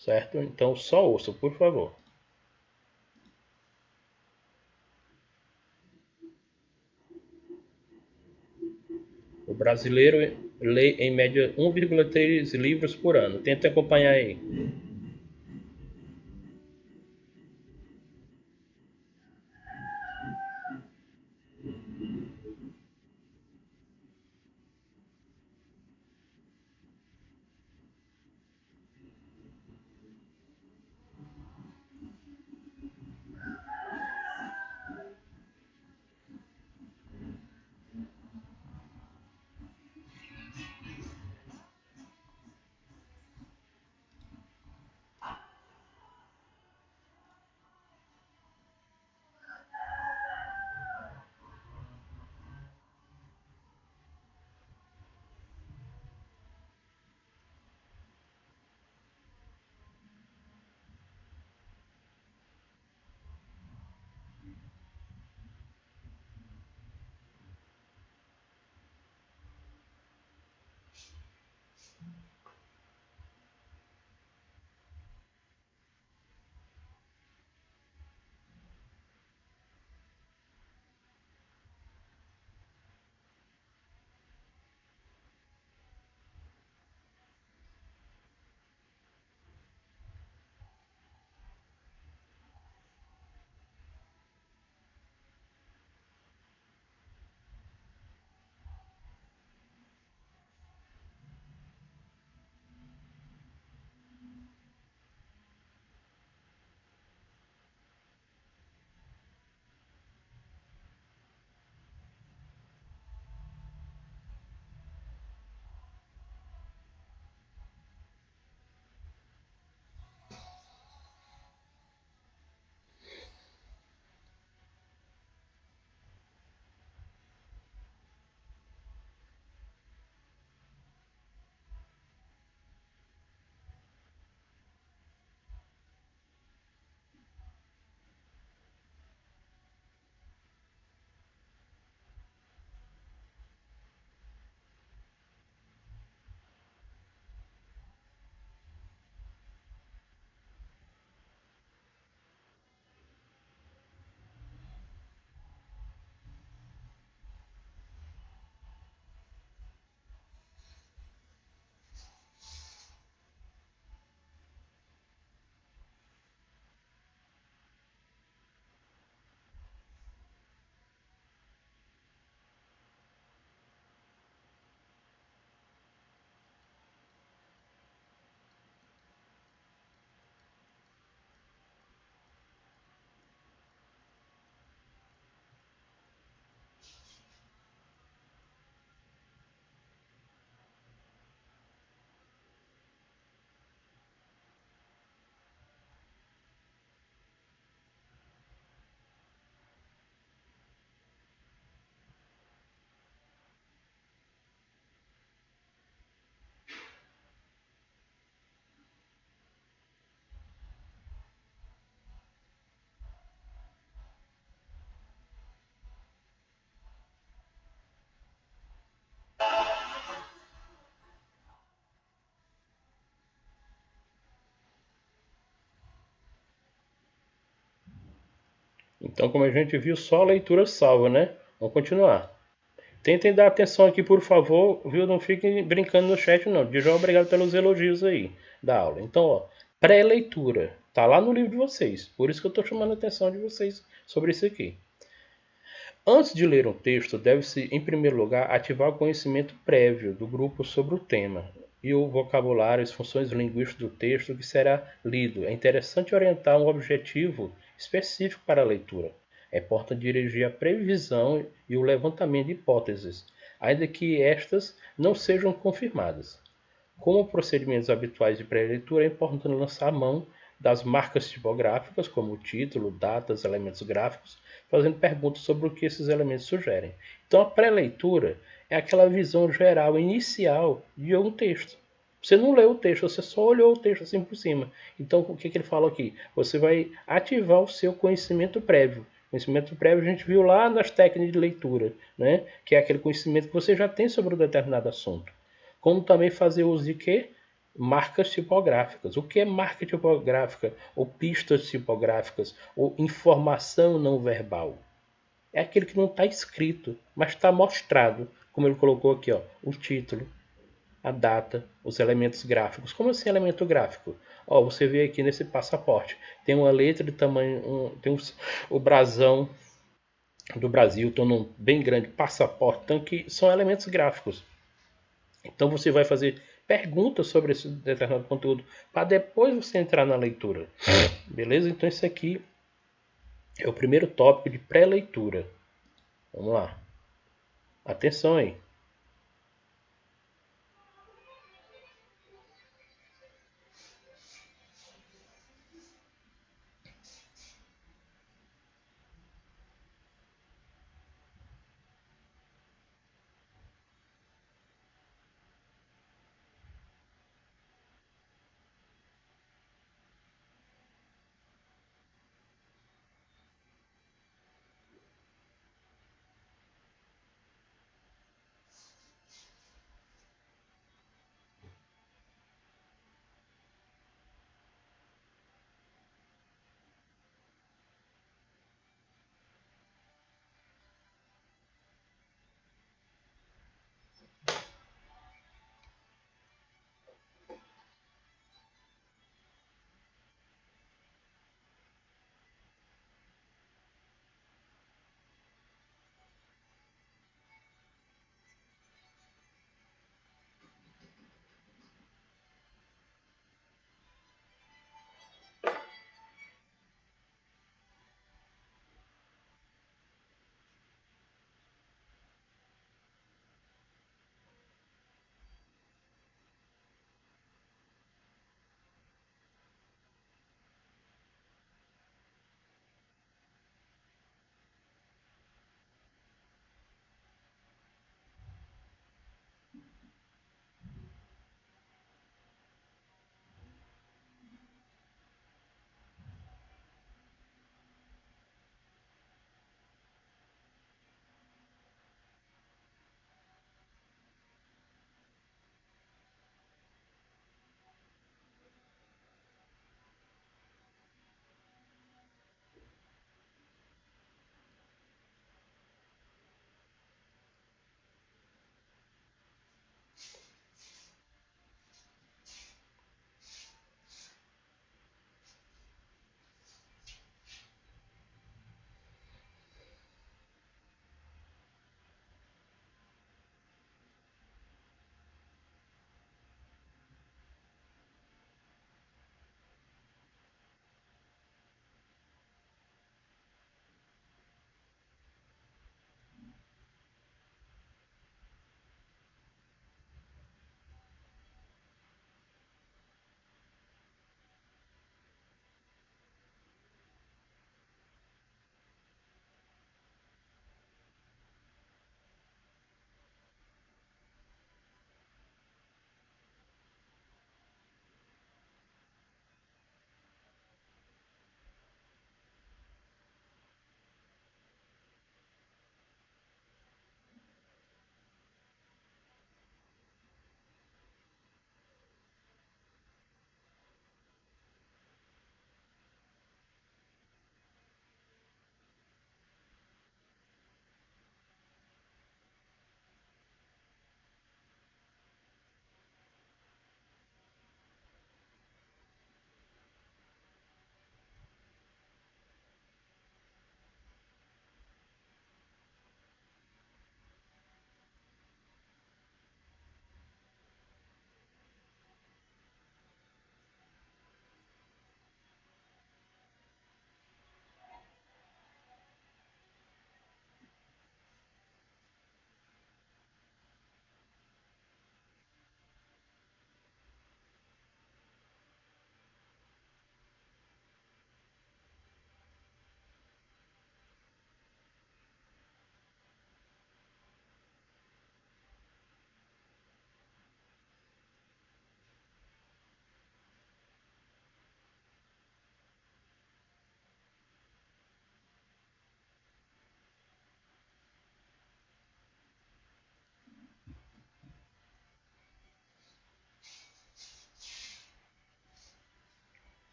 certo? Então só ouça, por favor. O brasileiro lê em média 1,3 livros por ano. Tenta acompanhar aí. Então, como a gente viu, só a leitura salva, né? Vamos continuar. Tentem dar atenção aqui, por favor, viu? Não fiquem brincando no chat, não. Dijão, obrigado pelos elogios aí da aula. Então, ó, pré-leitura. Tá lá no livro de vocês. Por isso que eu estou chamando a atenção de vocês sobre isso aqui. Antes de ler um texto, deve-se, em primeiro lugar, ativar o conhecimento prévio do grupo sobre o tema e o vocabulário, as funções linguísticas do texto que será lido. É interessante orientar um objetivo específico para a leitura. É importante dirigir a previsão e o levantamento de hipóteses, ainda que estas não sejam confirmadas. Como procedimentos habituais de pré-leitura, é importante lançar a mão das marcas tipográficas, como título, datas, elementos gráficos, fazendo perguntas sobre o que esses elementos sugerem. Então, a pré-leitura é aquela visão geral inicial de um texto. Você não leu o texto, você só olhou o texto assim por cima. Então, o que ele fala aqui? Você vai ativar o seu conhecimento prévio. Conhecimento prévio a gente viu lá nas técnicas de leitura, né? Que é aquele conhecimento que você já tem sobre um determinado assunto. Como também fazer uso de quê? marcas tipográficas. O que é marca tipográfica? Ou pistas tipográficas? Ou informação não verbal? É aquele que não está escrito, mas está mostrado, como ele colocou aqui, ó, o título, a data, os elementos gráficos. Como assim elemento gráfico? Ó, você vê aqui nesse passaporte, tem uma letra de tamanho, tem o brasão do Brasil, tem um bem grande passaporte, então que são elementos gráficos. Então você vai fazer perguntas sobre esse determinado conteúdo para depois você entrar na leitura. Beleza? Então esse aqui é o primeiro tópico de pré-leitura. Vamos lá. Atenção aí.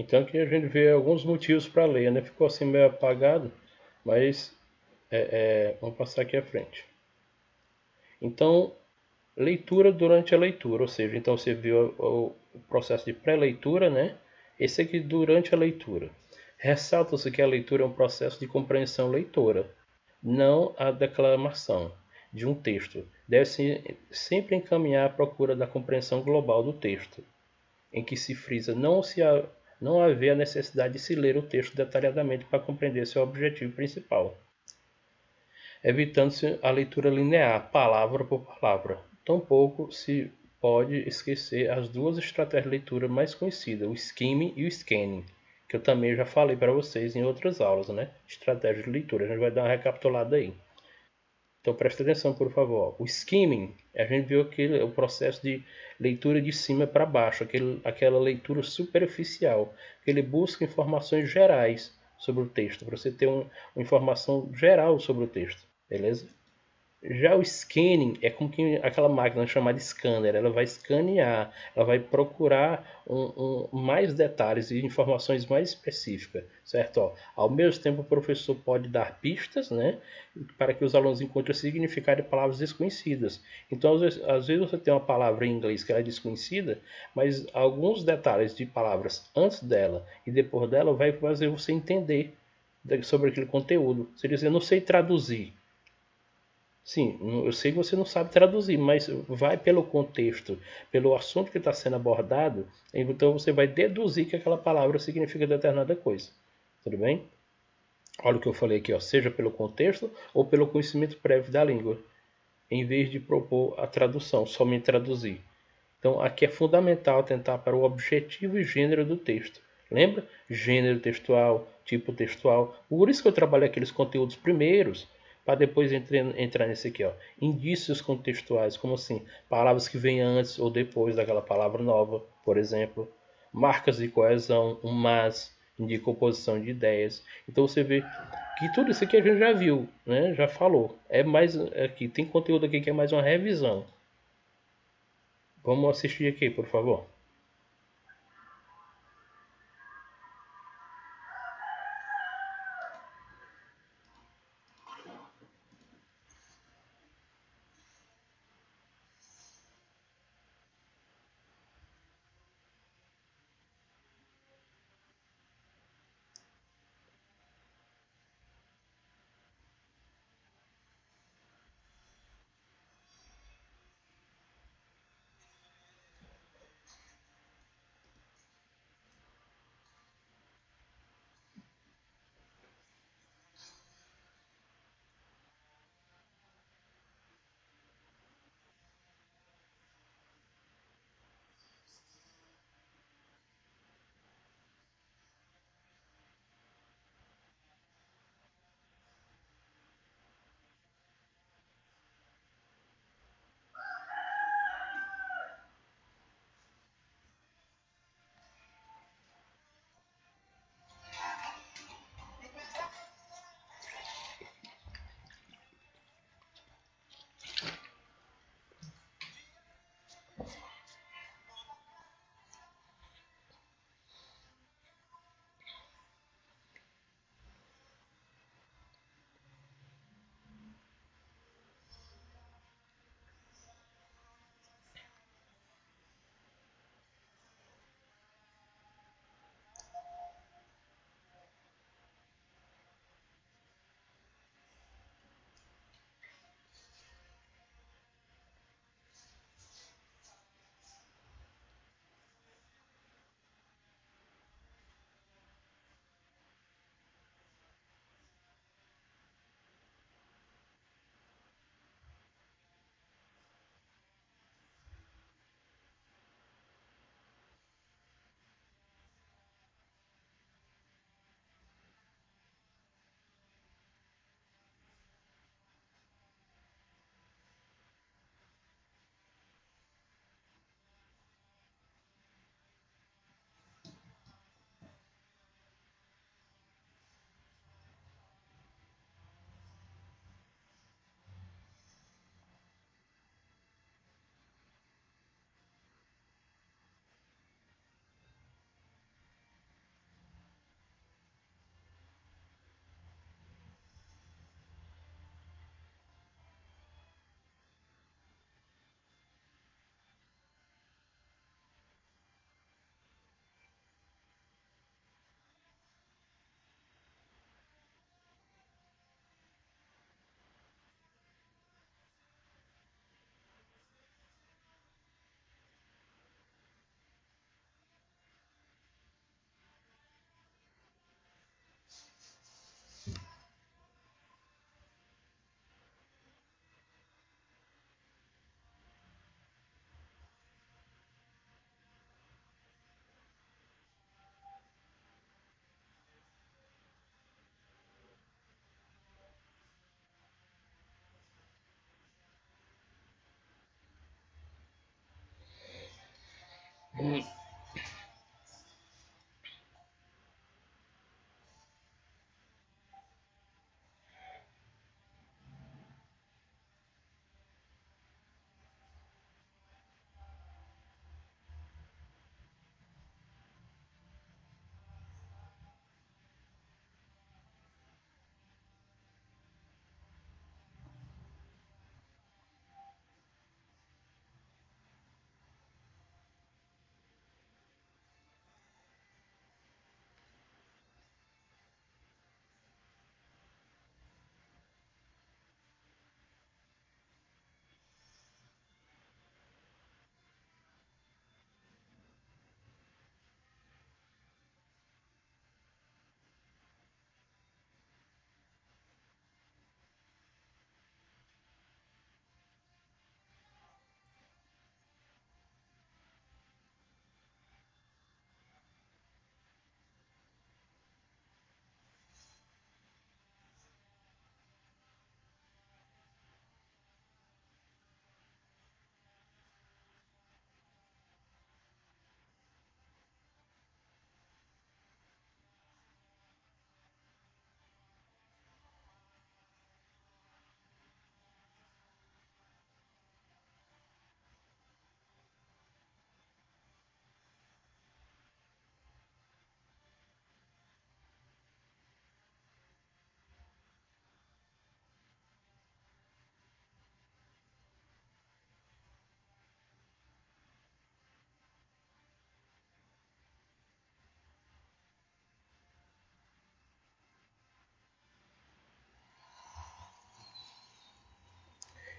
Então aqui a gente vê alguns motivos para ler, né? Ficou assim meio apagado, mas vamos passar aqui à frente. Então, leitura durante a leitura, ou seja, então você viu o processo de pré-leitura, né? Esse aqui durante a leitura. Ressalta-se que a leitura é um processo de compreensão leitora, não a declamação de um texto. Deve-se sempre encaminhar à procura da compreensão global do texto, em que se frisa não haver a necessidade de se ler o texto detalhadamente para compreender seu objetivo principal, evitando-se a leitura linear, palavra por palavra. Tampouco se pode esquecer as duas estratégias de leitura mais conhecidas, o skimming e o scanning, que eu também já falei para vocês em outras aulas, né? Estratégia de leitura. A gente vai dar uma recapitulada aí. Então presta atenção, por favor. O skimming, a gente viu o processo de leitura de cima para baixo, aquela leitura superficial, que ele busca informações gerais sobre o texto, para você ter uma informação geral sobre o texto, beleza? Já o scanning é como que aquela máquina chamada scanner, ela vai escanear, ela vai procurar mais detalhes e informações mais específicas, certo? Ó, ao mesmo tempo, o professor pode dar pistas, né, para que os alunos encontrem o significado de palavras desconhecidas. Então, às vezes você tem uma palavra em inglês que ela é desconhecida, mas alguns detalhes de palavras antes dela e depois dela vai fazer você entender sobre aquele conteúdo. Você diz, eu não sei traduzir. Sim, eu sei que você não sabe traduzir, mas vai pelo contexto, pelo assunto que está sendo abordado, então você vai deduzir que aquela palavra significa determinada coisa. Tudo bem? Olha o que eu falei aqui, ó, seja pelo contexto ou pelo conhecimento prévio da língua, em vez de propor a tradução, somente traduzir. Então, aqui é fundamental tentar para o objetivo e gênero do texto. Lembra? Gênero textual, tipo textual. Por isso que eu trabalho aqueles conteúdos primeiros, para depois entrar nesse aqui. Ó. Indícios contextuais, como assim? Palavras que vêm antes ou depois daquela palavra nova, por exemplo. Marcas de coesão, um mas, indica oposição de ideias. Então você vê que tudo isso aqui a gente já viu, né? Já falou. É mais aqui, tem conteúdo aqui que é mais uma revisão. Vamos assistir aqui, por favor.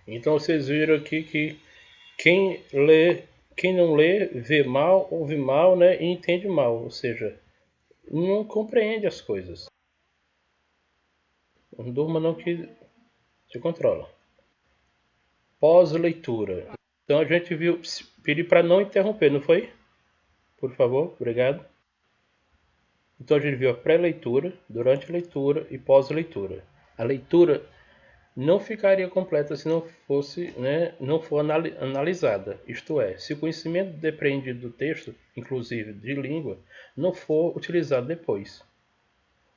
Então vocês viram aqui que quem lê, quem não lê, vê mal, ouve mal, né, e entende mal, ou seja, não compreende as coisas. Não durma não que se controla. Pós-leitura. Então a gente viu, pedir para não interromper, não foi? Por favor, obrigado. Então a gente viu a pré-leitura, durante a leitura e pós-leitura. A leitura não ficaria completa se não fosse, né, não for analisada. Isto é, se o conhecimento depreendido do texto, inclusive de língua, não for utilizado depois.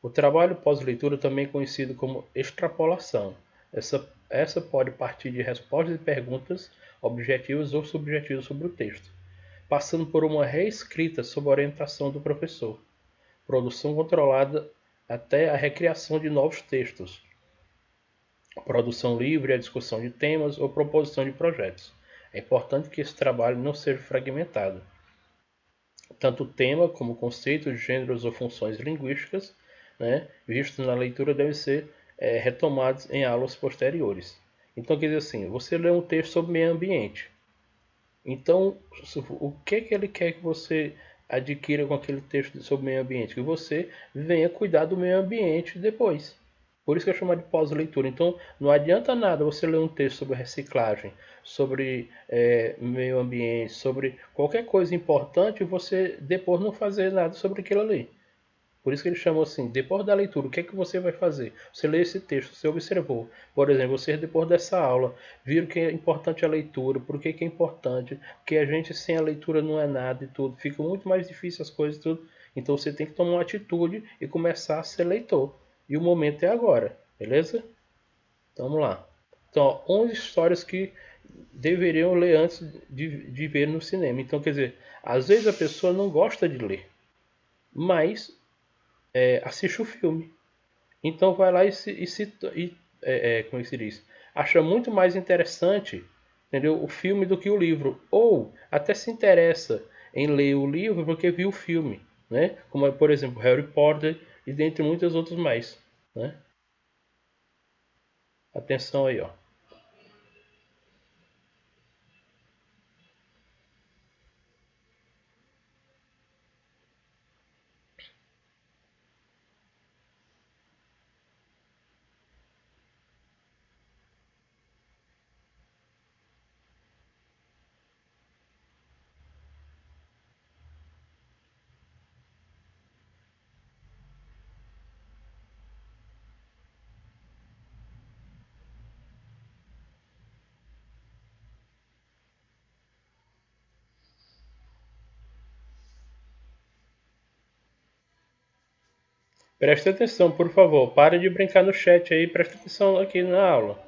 O trabalho pós-leitura também é conhecido como extrapolação. Essa pode partir de respostas e perguntas objetivas ou subjetivas sobre o texto, passando por uma reescrita sob orientação do professor, produção controlada até a recriação de novos textos, produção livre, a discussão de temas ou proposição de projetos. É importante que esse trabalho não seja fragmentado. Tanto o tema como conceitos, gêneros ou funções linguísticas, né, vistos na leitura devem ser retomados em aulas posteriores. Então, quer dizer assim, você lê um texto sobre meio ambiente. Então, o que ele quer que você adquira com aquele texto sobre meio ambiente? Que você venha cuidar do meio ambiente depois. Por isso que é chamado de pós-leitura. Então, não adianta nada você ler um texto sobre reciclagem, sobre meio ambiente, sobre qualquer coisa importante e você depois não fazer nada sobre aquilo ali. Por isso que ele chamou assim, depois da leitura, o que é que você vai fazer? Você lê esse texto, você observou. Por exemplo, você depois dessa aula, viram que é importante a leitura, por que é importante, porque a gente sem a leitura não é nada e tudo, fica muito mais difícil as coisas e tudo. Então você tem que tomar uma atitude e começar a ser leitor. E o momento é agora, beleza? Então, vamos lá. Então, ó, 11 histórias que deveriam ler antes de ver no cinema. Então, quer dizer, às vezes a pessoa não gosta de ler, mas assiste o filme. Então vai lá como é que se diz? Acha muito mais interessante, entendeu, o filme do que o livro. Ou até se interessa em ler o livro porque viu o filme, né? Como é, por exemplo, Harry Potter e dentre muitas outras mais, né? Atenção aí, ó. Preste atenção, por favor. Pare de brincar no chat aí, preste atenção aqui na aula.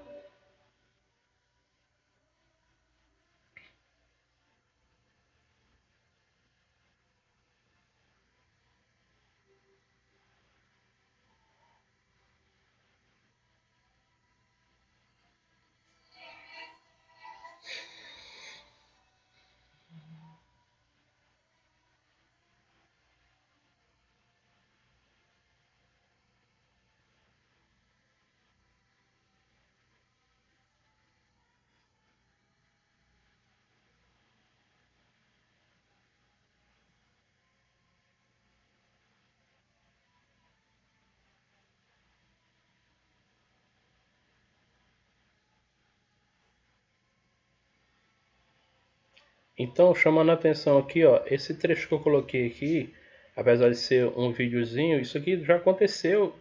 Então, chamando a atenção aqui, ó, esse trecho que eu coloquei aqui, apesar de ser um videozinho, isso aqui já aconteceu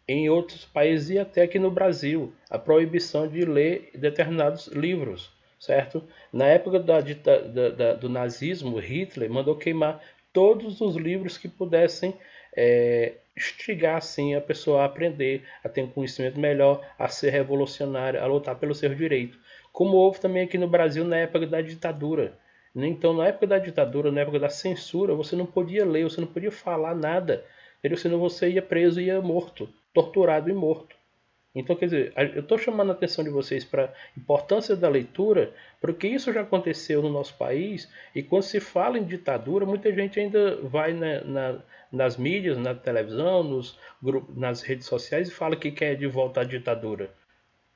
em outros países e até aqui no Brasil, a proibição de ler determinados livros, certo? Na época do nazismo, Hitler mandou queimar todos os livros que pudessem instigar assim, a pessoa a aprender, a ter um conhecimento melhor, a ser revolucionário, a lutar pelo seu direito. Como houve também aqui no Brasil na época da ditadura. Então, na época da ditadura, na época da censura, você não podia ler, você não podia falar nada, entendeu? Senão você ia preso e ia morto, torturado e morto. Então, quer dizer, eu estou chamando a atenção de vocês para a importância da leitura, porque isso já aconteceu no nosso país, e quando se fala em ditadura, muita gente ainda vai nas mídias, na televisão, nas redes sociais e fala que quer de volta à ditadura.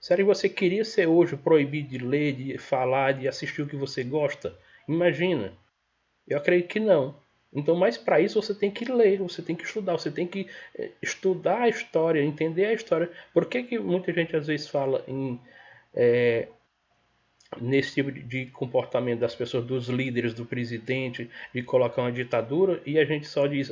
Será que você queria ser hoje proibido de ler, de falar, de assistir o que você gosta? Imagina. Eu acredito que não. Então, mas para isso você tem que ler, você tem que estudar, você tem que estudar a história, entender a história. Por que, que muita gente às vezes fala nesse tipo de comportamento das pessoas, dos líderes, do presidente, de colocar uma ditadura e a gente só diz,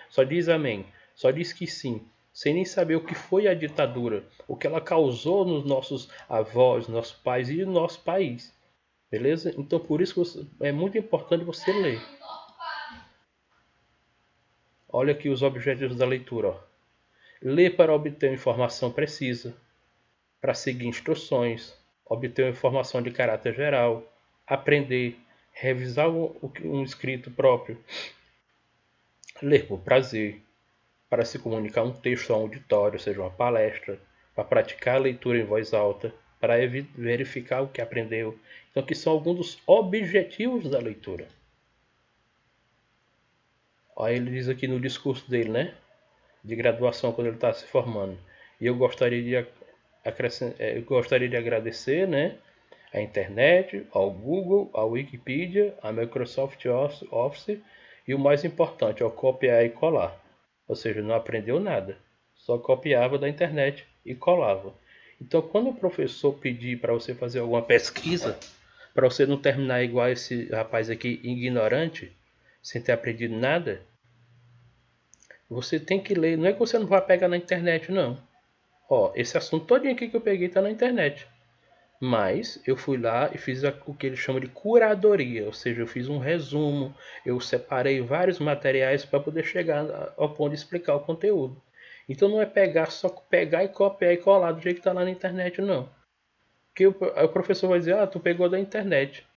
só diz amém, só diz que sim, sem nem saber o que foi a ditadura, o que ela causou nos nossos avós, nossos pais e no nosso país. Beleza? Então por isso é muito importante você ler. Olha aqui os objetivos da leitura. Ó. Ler para obter informação precisa, para seguir instruções, obter informação de caráter geral, aprender, revisar um escrito próprio, ler por prazer, para se comunicar um texto a um auditório, seja uma palestra, para praticar a leitura em voz alta, para verificar o que aprendeu. Então, aqui são alguns dos objetivos da leitura. Aí ele diz aqui no discurso dele, né? De graduação, quando ele está se formando. E eu gostaria de agradecer, né? A internet, ao Google, à Wikipedia, à Microsoft Office e o mais importante, ao copiar e colar. Ou seja, não aprendeu nada, só copiava da internet e colava. Então, quando o professor pedir para você fazer alguma pesquisa, para você não terminar igual esse rapaz aqui, ignorante, sem ter aprendido nada, você tem que ler. Não é que você não vai pegar na internet, não. Ó, esse assunto todinho aqui que eu peguei está na internet. Mas eu fui lá e fiz o que eles chamam de curadoria, ou seja, eu fiz um resumo, eu separei vários materiais para poder chegar ao ponto de explicar o conteúdo. Então não é só pegar e copiar e colar do jeito que está lá na internet, não. Porque o professor vai dizer, tu pegou da internet.